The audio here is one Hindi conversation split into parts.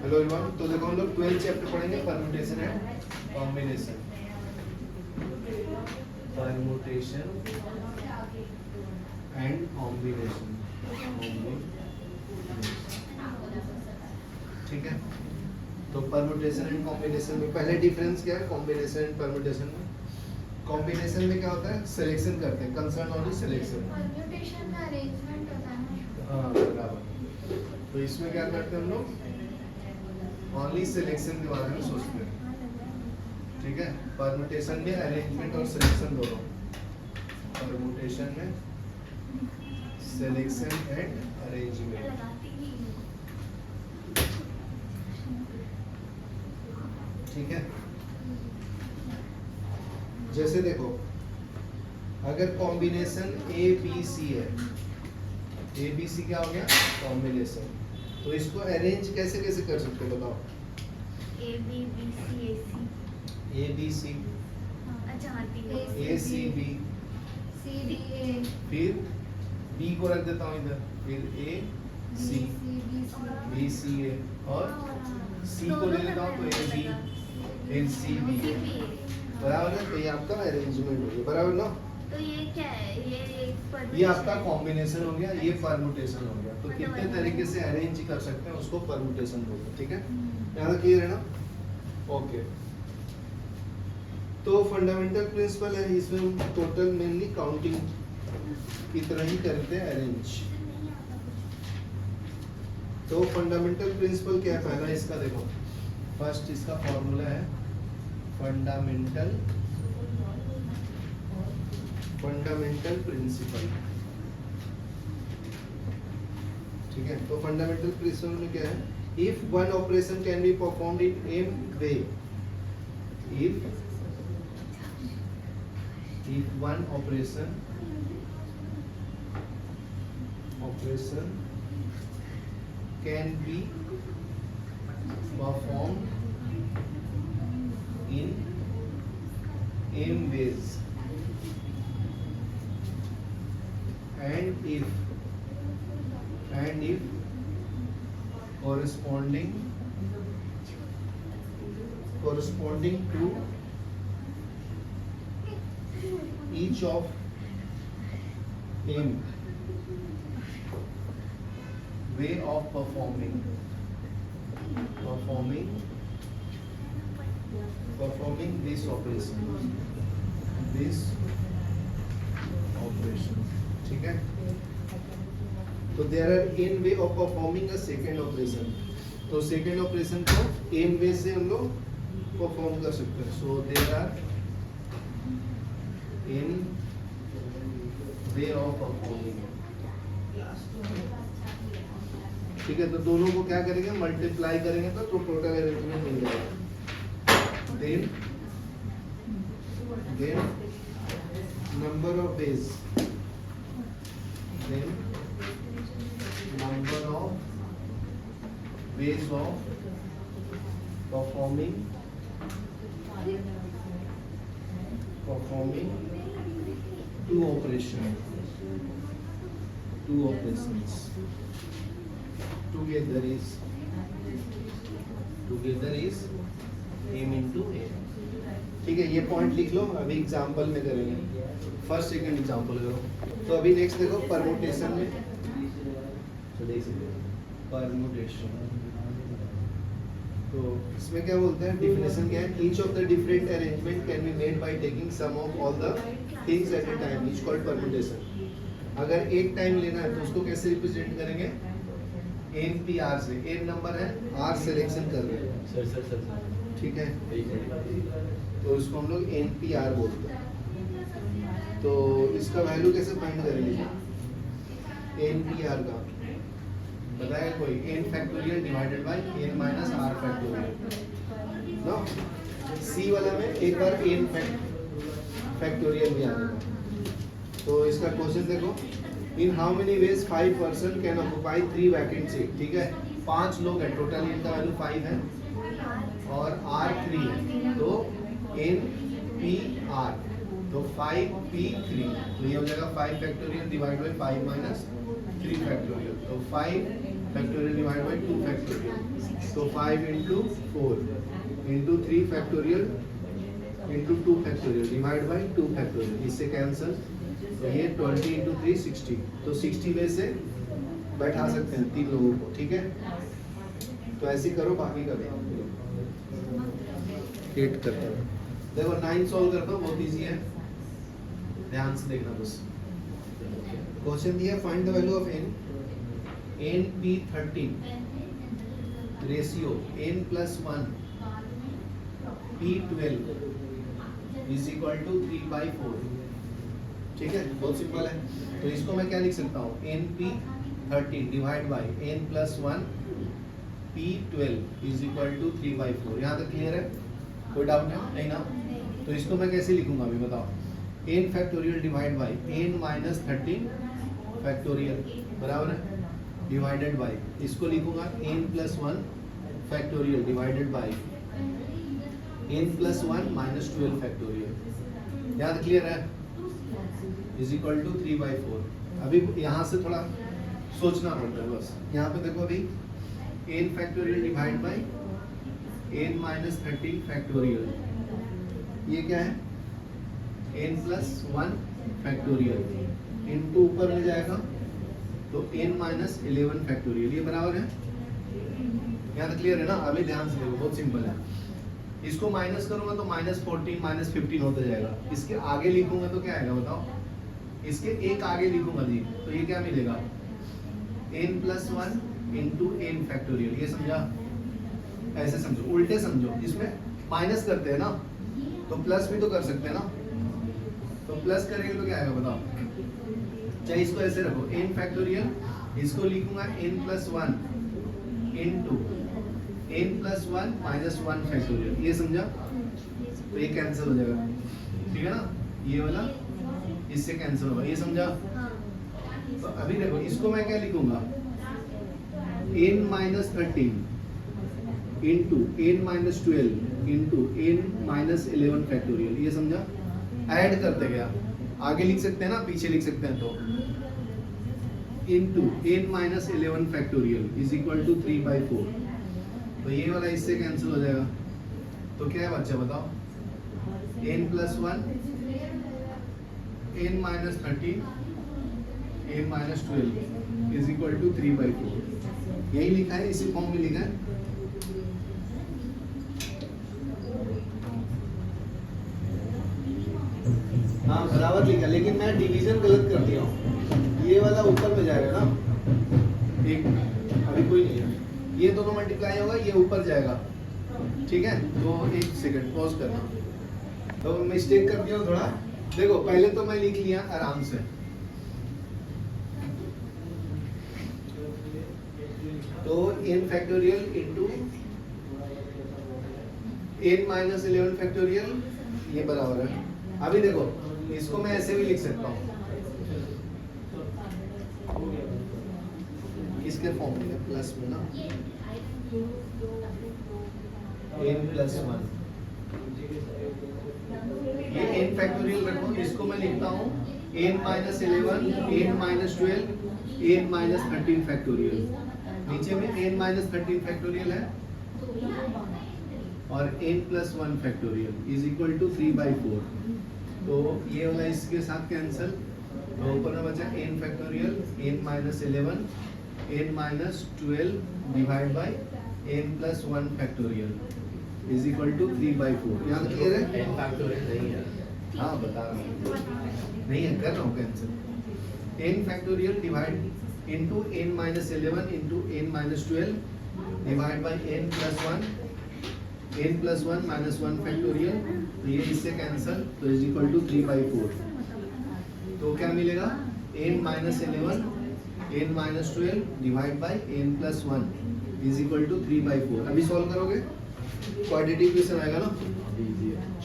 हेलो एवरीवन, तो देखो हम लोग 12 चैप्टर पढ़ेंगे permutation and combination. Permutation and combination, ठीक है। तो परम्यूटेशन एंड कॉम्बिनेशन में पहले डिफरेंस क्या है कॉम्बिनेशन एंड परम्यूटेशन में? कॉम्बिनेशन में क्या होता है, सिलेक्शन करते हैं, कंसर्न ओनली सिलेक्शन। परम्यूटेशन में अरेंजमेंट होता है ना। हाँ बराबर। तो इसमें क्या करते हैं हम लोग, ओनली सिलेक्शन के बारे में सोचते हैं, ठीक है। परम्यूटेशन में अरेंजमेंट और सिलेक्शन दोनों, परम्यूटेशन में सिलेक्शन एंड अरेंजमेंट, ठीक है। जैसे देखो, अगर कॉम्बिनेशन ए बी सी है, ए बी सी क्या हो गया कॉम्बिनेशन, तो इसको अरेंज कैसे कैसे कर सकते हो बताओ? A B B C A C, A B C, अच्छा हाँ ए C B, C D A, फिर बी को रख देता हूँ इधर, फिर ए सी, बी सी ए, और सी को ले लेता हूँ तो ए बी, फिर सी बी, बराबर है। तो ये आपका अरेंजमेंट हो गया, बराबर ना। तो ये क्या है, ये आपका कॉम्बिनेशन हो गया, ये परम्यूटेशन हो गया। तो कितने तरीके से अरेंज कर सकते हैं उसको परम्यूटेशन बोलते हैं, ठीक है। यहाँ तक क्लियर है ना? ओके। तो फंडामेंटल प्रिंसिपल है, इसमें हम टोटल मेनली काउंटिंग की तरह ही करते हैं अरेंज। तो फंडामेंटल प्रिंसिपल क्या है पहला इसका, देखो फर्स्ट इसका फॉर्मूला है फंडामेंटल प्रिंसिपल, ठीक है। तो फंडामेंटल प्रिंसिपल में क्या है, if one operation can be performed in M ways, if one operation can be performed in m ways and if corresponding to each of m way of performing this operation, ठीक है। तो there are n way of performing a second operation, तो सेकंड ऑपरेशन को n वे से हम लोग परफॉर्म कर सकते हैं। So there are n way of performing, ठीक है। तो दोनों को क्या करेंगे, मल्टीप्लाई करेंगे तो टोटल अरेंजमेंट मिल जाएगा। then number of ways, then number of ways of performing two operations together is m into n, ठीक है। ये पॉइंट लिख लो, अभी एग्जांपल में करेंगे, फर्स्ट सेकंड एग्जांपल करो। तो अभी नेक्स्ट देखो परम्यूटेशन में, तो देख सकते हो परम्यूटेशन, तो इसमें क्या बोलते हैं, डेफिनेशन क्या है, each of the different arrangement can be made by taking some of all the things at a time, is called permutation. अगर एक टाइम लेना है तो उसको कैसे रिप्रेजेंट करेंगे, n p r से, n नंबर है, r सिलेक्शन कर रहे हैं सर, ठीक है। तो इसको हम लोग NPR बोलते हैं। तो इसका वैल्यू कैसे फाइंड करेंगे, NPR का बताया कोई, n factorial divided by n minus r factorial ना। C वाला में एक बार n फैक्टोरियल भी आ जाएगा। तो इसका क्वेश्चन देखो, in how many ways 5 person can occupy 3 vacant seat, ठीक है। 5 लोग हैं, टोटल इनका वैल्यू 5 है और r 3 है, तो NPR, तो 5p3, तो ये हो जाएगा 5 factorial divide by 5 minus 3 factorial, तो 5 फैक्टोरियल डिवाइड बाई 2 फैक्टोरियल, तो 5 into 4 into 3 factorial into 2 factorial divide by 2 factorial, इससे कैंसिल, तो ये 20 इंटू 3 60, तो 60 में से बैठा सकते हैं 3 लोगों को, ठीक है। तो ऐसे करो, बाकी का भी 8 करता हूँ, देखो 9 सॉल्व करता हूँ, बहुत इजी है, ध्यान से देखना बस। क्वेश्चन दिया find the value of n, np13 ratio n plus 1 p12 is equal to 3/4, ठीक है, बहुत सिंपल है। तो इसको मैं क्या लिख सकता हूँ, np13 divide by n plus 1 p12 is equal to 3/4। यहाँ तक क्लियर है, कोई डाउट है नहीं ना? तो इसको मैं कैसे लिखूंगा अभी बताओ, n factorial divide by n minus 13 factorial बराबर है, डिवाइडेड बाई, इसको लिखूंगा n plus 1 factorial divided by n plus 1 minus 12 factorial. यहाँ तक क्लियर है, इज इक्वल टू 3/4। अभी यहाँ से थोड़ा सोचना पड़ता है बस। यहाँ पे देखो अभी n factorial divide by n minus 13 factorial, ये क्या है, n प्लस 1 फैक्टोरियल इनटू ऊपर में जाएगा तो n माइनस 11 फैक्टोरियल, ये बराबर है। यहाँ तक क्लियर है ना? अभी ध्यान से देखो, बहुत सिंपल है। इसको माइनस करूंगा तो माइनस 14 माइनस 15 होता जाएगा, इसके आगे लिखूंगा तो क्या आएगा बताओ, इसके एक आगे लिखूंगा जी, तो ये क्या मिलेगा, n plus 1 into n factorial, ये समझा? ऐसे समझो, उल्टे समझो, इसमें माइनस करते हैं ना तो प्लस भी तो कर सकते हैं ना, तो प्लस करेंगे तो क्या आएगा बताओ, चाहे इसको ऐसे रखो n फैक्टोरियल, इसको लिखूंगा n plus 1 into n plus 1 minus 1 factorial, ये समझा? तो ये कैंसिल हो जाएगा, ठीक है ना, ये वाला इससे कैंसिल होगा, ये समझा? तो अभी देखो इसको मैं क्या लिखूंगा, n minus 13 into n minus 12 into n minus 11 factorial, ये समझा? ऐड करते गया, आगे लिख सकते हैं ना, पीछे लिख सकते हैं, तो into n minus 11 factorial is equal to 3/4, तो ये वाला इससे कैंसिल हो जाएगा, तो क्या है बच्चा बताओ, n plus 1 n minus 13 n minus 12 is equal to 3/4, यही लिखा है, इसी फॉर्म में लिखा है। हाँ बराबर लिखा, लेकिन मैं डिवीजन गलत कर दिया हूँ, ये वाला ऊपर में जाएगा ना, एक अभी कोई नहीं है, ये दोनों मल्टीप्लाई होगा, ये ऊपर जाएगा, ठीक है। तो एक सेकंड पॉज करना, तो मिस्टेक कर दिया थोड़ा, देखो पहले तो मैं लिख लिया आराम से, तो n factorial into n minus 11 factorial, ये बराबर है। अभी देखो इसको मैं ऐसे भी लिख सकता हूँ, इसके फॉर्म में प्लस में ना, n प्लस 1, ये n फैक्टोरियल रखो, इसको मैं लिखता हूँ n minus 11 n minus 12 n minus 13 factorial, नीचे में n माइनस 13 फैक्टोरियल है और n plus 1 factorial is equal to 3/4, तो ये वाला इसके साथ कैंसिल, तो ऊपर में बचा n factorial n minus 11 n minus 12 divide by n plus 1 factorial is equal to 3/4। यहाँ क्लियर है? n फैक्टोरियल नहीं है, हाँ बता रहा हूँ, नहीं है, कर रहा हूँ cancel, n factorial divide into n minus 11 into n minus 12 divide by n plus 1 n plus 1 minus 1 factorial, तो ये इससे कैंसिल, तो इज इक्वल टू 3/4, तो क्या मिलेगा, n minus 11 n minus 12 divide by n plus 1 is equal to 3/4। अभी सॉल्व करोगे, क्वाड्रेटिक क्वेश्चन आएगा ना,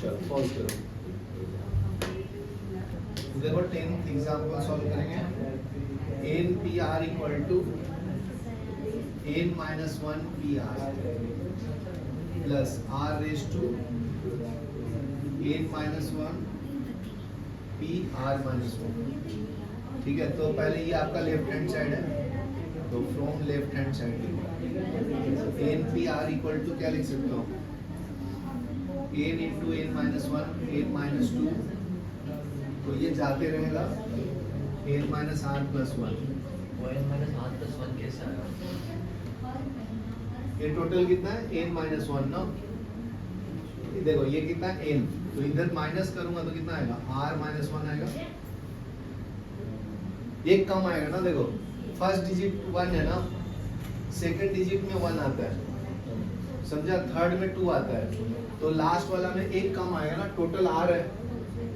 चलो सॉल्व करो। देखो 10th एग्जांपल सॉल्व करेंगे, n pr equal to n minus 1 pr plus r raise to n minus 1 p r minus 1, ठीक है। तो पहले ये आपका लेफ्ट हैंड साइड है, तो फ्रॉम लेफ्ट हैंड साइड लिखो N P R equal to क्या लिख सकते हो N into N minus one N minus two, तो ये जाते रहेगा N minus R plus one. वो n minus R plus one कैसे आएगा? ये टोटल कितना है एन माइनस वन ना, ये देखो ये कितना है एन, तो इधर माइनस करूंगा तो कितना आएगा आर माइनस वन आएगा, एक कम आएगा ना। देखो फर्स्ट डिजिट वन है ना, सेकंड डिजिट में वन आता है, समझा, थर्ड में टू आता है, तो लास्ट वाला में एक कम आएगा ना, टोटल आर है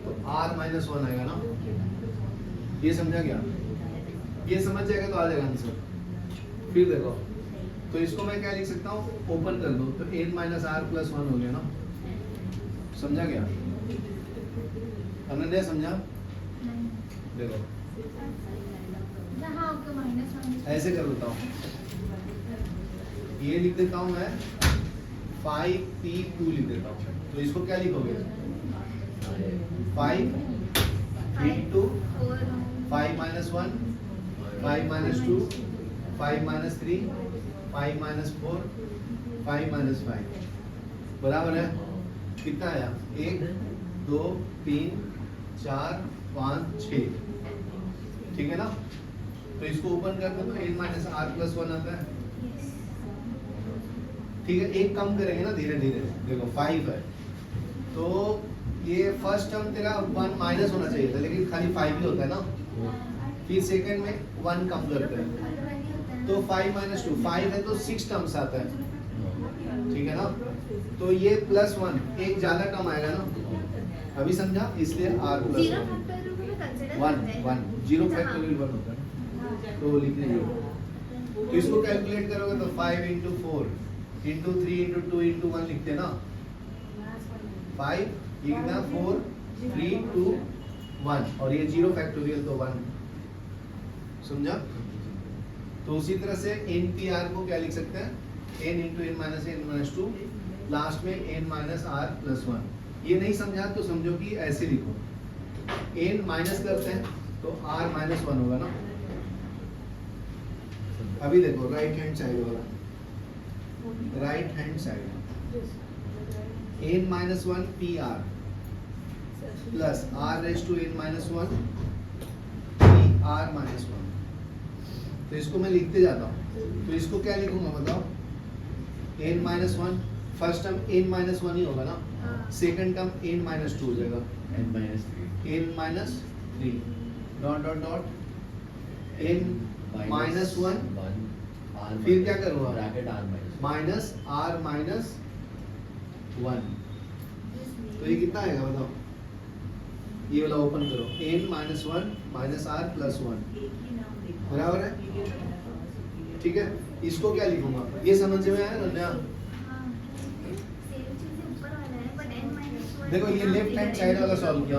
तो आर माइनस वन आएगा ना। ये समझा क्या? ये समझ जाएगा तो आ जाएगा आंसर। फिर देखो तो इसको मैं क्या लिख सकता हूँ, ओपन कर दो तो N minus R plus one हो गया ना। समझा क्या? अनन्या समझा? देखो हाँ ओके माइनस माइनस ऐसे कर देता हूँ, ये लिख देता हूँ मैं 5p2 लिख देता हूँ, तो इसको क्या लिखोगे 5 into 5 minus 1 5 minus 2 5 minus 3 5 minus 4 5 minus 5 बराबर है। कितना आया 1 2 3 4 5 6, ठीक है ना। तो इसको ओपन कर दो तो n minus R plus one आता है, ठीक है। एक कम करेंगे ना धीरे धीरे, देखो 5 है तो ये फर्स्ट टर्म तेरा 1 माइनस होना चाहिए था, लेकिन खाली 5 ही होता है ना। फिर सेकंड में 1 कम करते हैं तो 5 माइनस 2 5 है तो 6 टर्म्स आता है, ठीक है ना। तो ये प्लस 1 एक ज्यादा टर्म आएगा ना, अभी समझा, इसलिए r प्लस 1 जीरो फैक्टोरियल 1 होता है, तो लिख लीजिए। तो इसको कैलकुलेट करोगे तो 5 into 4 into 3 into 2 into 1 लिखते हैं ना, 5 ये कितना 4 3 2 1 और ये जीरो फैक्टोरियल तो 1, समझा। तो उसी तरह से एन पी आर को क्या लिख सकते हैं, n into N minus two, last में n minus R plus one. ये नहीं समझा तो समझो कि ऐसे लिखो, n माइनस करते हैं तो r माइनस वन होगा ना। अभी देखो राइट हैंड साइड वाला, right hand side n minus one P R plus r raise to n minus one P R minus one. तो इसको मैं लिखते जाता हूँ, तो इसको क्या लिखूंगा बताओ, n minus one, first term n minus one ही होगा ना, second term n minus two हो जाएगा, n minus three dot dot dot n minus one, फिर क्या करूँगा bracket r minus r minus one. तो ये कितना आएगा बताओ, ये वाला ओपन करो, n minus one minus r plus one, बराबर है, ठीक है। इसको क्या लिखूंगा, ये समझ में आया ना। देखो ये लेफ्ट हैंड साइड वाला सॉल्व किया,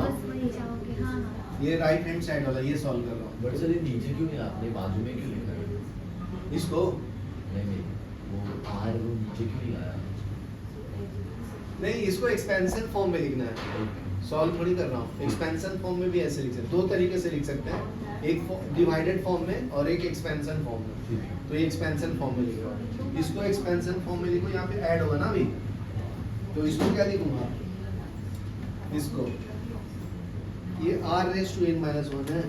ये राइट हैंड साइड वाला ये सॉल्व कर रहा हूँ। बट सर ये नीचे क्यों नहीं, आपने बाजू में क्यों लिखा है? इसको नहीं वो r वो नीचे क्यों नहीं आया? नहीं, इसको एक्सपेंशन फॉर्म में लिखना है, सॉल्व थोड़ी कर रहा हूँ। एक्सपेंशन फॉर्म में भी ऐसे लिख सकते हैं, दो तरीके से लिख सकते हैं, एक डिवाइडेड फॉर्म में और एक एक्सपेंशन फॉर्म में। तो ये एक्सपेंशन फॉर्म में लिख रहा हूँ, इसको एक्सपेंशन फॉर्म में लिखो, यहाँ पे ऐड होगा ना अभी, तो इसको क्या लिखूंगा, इसको ये r raise to n minus one है,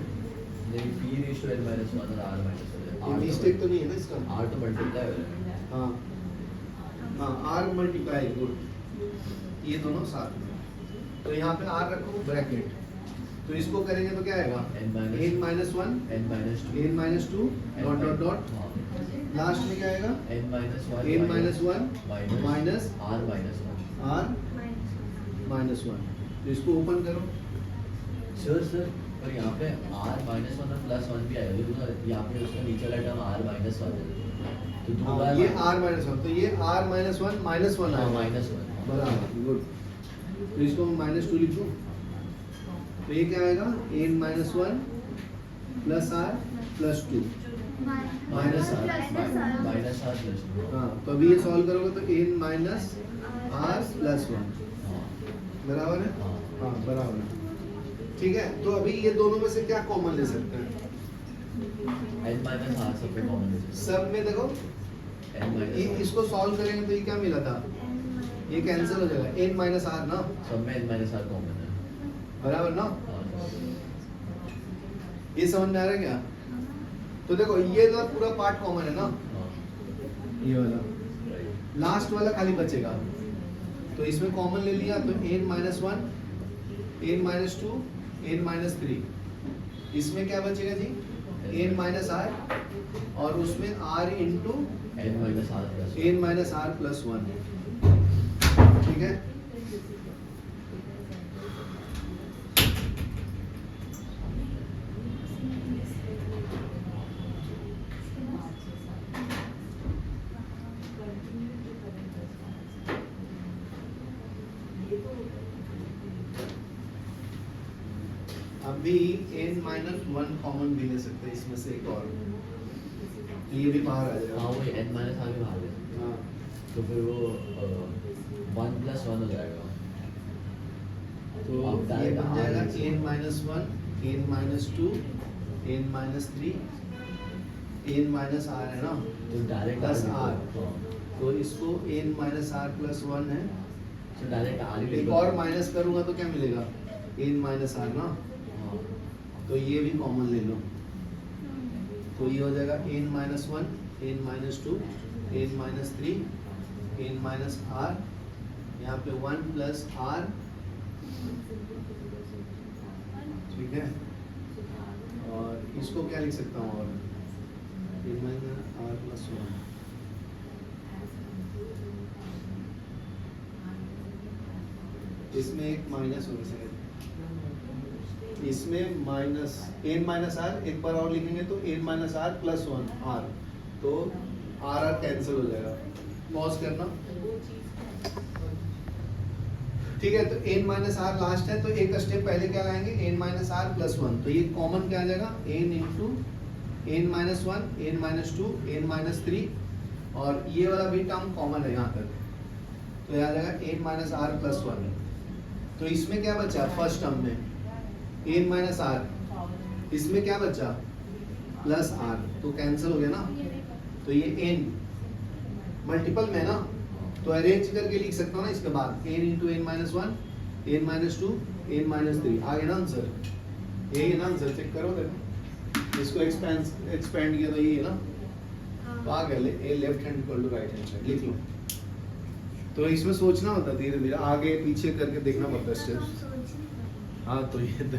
नहीं p raise to n minus one और r माइनस वन, ये मिस्टेक तो नहीं है ना इसका। r तो मल्टीप्लाई हो रहा है। हाँ हाँ r मल्टीप्लाई, गुड, ये दोनों साथ में, तो यहाँ पे r रखो ब्रैकेट, तो इसको करेंगे तो क्या आएगा n minus one n minus to dot dot dot, last में क्या आएगा n minus one minus r minus one. r minus one. तो इसको ओपन करो, सर पर यहाँ पे r माइनस वन और प्लस वन भी आएगा, तो यहाँ पे उसका नीचे वाला टर्म r माइनस वन है, तो दो बार ये r माइनस वन, तो ये r minus one minus one आएगा, माइनस वन, बराबर, गुड। तो इसको माइनस टू लिखो, तो ये क्या आएगा n minus one plus r plus two minus r plus two. हाँ, तो अभी ये सॉल्व करोगे तो n minus r plus one, बराबर है, हाँ बराबर है, ठीक है। तो अभी ये दोनों में से क्या कॉमन ले सकते हैं, n माइनस आर सब में कॉमन है सब में देखो n माइनस इसको सॉल्व करेंगे तो ये क्या मिला था, ये कैंसिल हो जाएगा, n माइनस आर ना, सब में n माइनस आर कॉमन है बराबर ना। हाँ। ये समझ में आ रहा है क्या? तो देखो ये तो पूरा पार्ट कॉमन है ना, हाँ, ये वाला right. लास्ट वाला खाली बचेगा, तो इसमें कॉमन ले लिया तो n minus one, n minus two, n minus three, इसमें क्या बचेगा जी, n माइनस आर, और उसमें r into n minus R plus n minus R plus one, ठीक है। अभी n माइनस वन कॉमन भी ले सकते हैं इसमें से एक और, तो ये भी बाहर आ हाँ जाएगा। वही n माइनस आर भी बाहर है हाँ, तो फिर वो 1 प्लस 1 हो जाएगा तो अब ये डायरेक्ट बन जाएगा R n minus one, n minus two, n minus three, n minus R है ना, तो डायरेक्ट प्लस R R, हाँ तो इसको n minus R plus one है, तो डायरेक्ट R ही एक और माइनस करूंगा तो क्या मिलेगा, n माइनस आर ना, हाँ तो ये भी कॉमन ले लो, तो ये हो जाएगा n minus one, n minus two, n minus three, n minus R, यहाँ पे वन प्लस आर, ठीक है, और इसको क्या लिख सकता हूँ और n minus R plus one, इसमें एक माइनस होने से, इसमें माइनस n माइनस आर, एक बार और लिखेंगे तो n minus R plus one R, तो आर आर कैंसिल हो जाएगा, पॉज करना, ठीक है। तो n माइनस आर लास्ट है, तो एक स्टेप पहले क्या लाएंगे, n minus R plus one, तो ये कॉमन क्या आ जाएगा, n into n minus one, n minus two, n minus three, और ये वाला भी टर्म कॉमन है यहाँ तक, तो यहाँ आ जाएगा n minus R plus one, तो इसमें क्या बचा फर्स्ट टर्म में n माइनस आर, इसमें क्या बचा प्लस आर, तो कैंसिल हो गया ना, तो ये n मल्टीपल में ना, तो अरेंज करके लिख सकता हूँ ना इसके बाद, n into n minus one, n minus two, n minus three, आ गया ना आंसर, यही है ना आंसर, चेक करो देखो, इसको एक्सपेंड किया तो यही है ना, तो आ गया left hand equal to right hand side, लिख लो। तो इसमें सोचना होता है धीरे धीरे, आगे पीछे करके देखना पड़ता है स्टेप्स। हाँ तो ये तो